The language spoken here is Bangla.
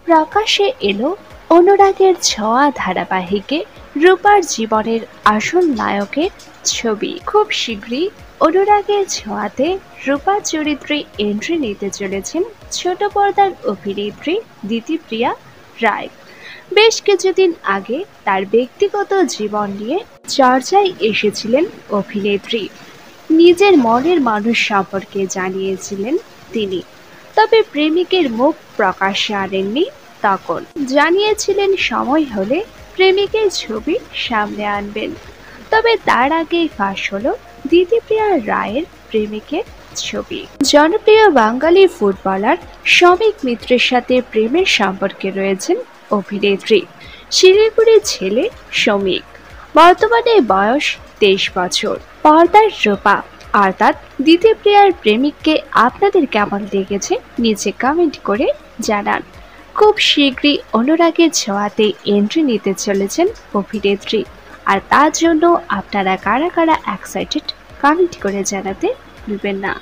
প্রকাশে এলো অনুরাগের ছোঁয়া ধারাবাহিকে রূপার জীবনের আসল নায়কের ছবি। খুব শীঘ্রই অনুরাগের ছোঁয়াতে রূপার চরিত্রে এন্ট্রি নিতে চলেছেন ছোট পর্দার অভিনেত্রী দিতিপ্রিয়া রায়। বেশ কিছুদিন আগে তার ব্যক্তিগত জীবন নিয়ে চর্চায় এসেছিলেন অভিনেত্রী। নিজের মনের মানুষ সম্পর্কে জানিয়েছিলেন তিনি, তবে প্রেমিকের মুখ প্রকাশ্যে আনেননি। তখন জানিয়েছিলেন সময় হলে প্রেমিকের ছবি সামনে আনবেন। তবে তার আগেই ফাঁস হলো দিতিপ্রিয়া রায়ের প্রেমিকের ছবি। জনপ্রিয় বাঙালি ফুটবলার শমিক মিত্রের সাথে প্রেমের সম্পর্কে রয়েছেন অভিনেত্রী। শিলিগুড়ির ছেলে শমিক, বর্তমানে বয়স 23 বছর। পর্দার রূপা অর্থাৎ দিতিপ্রিয়ার প্রেমিককে আপনাদের কেমন লেগেছে নিচে কমেন্ট করে জানান। খুব শীঘ্রই অনুরাগের ছোঁয়াতে এন্ট্রি নিতে চলেছেন অভিনেত্রী। আর তার জন্য আপনারা কারা কারা এক্সাইটেড কমেন্ট করে জানাতে ভুলবেন না।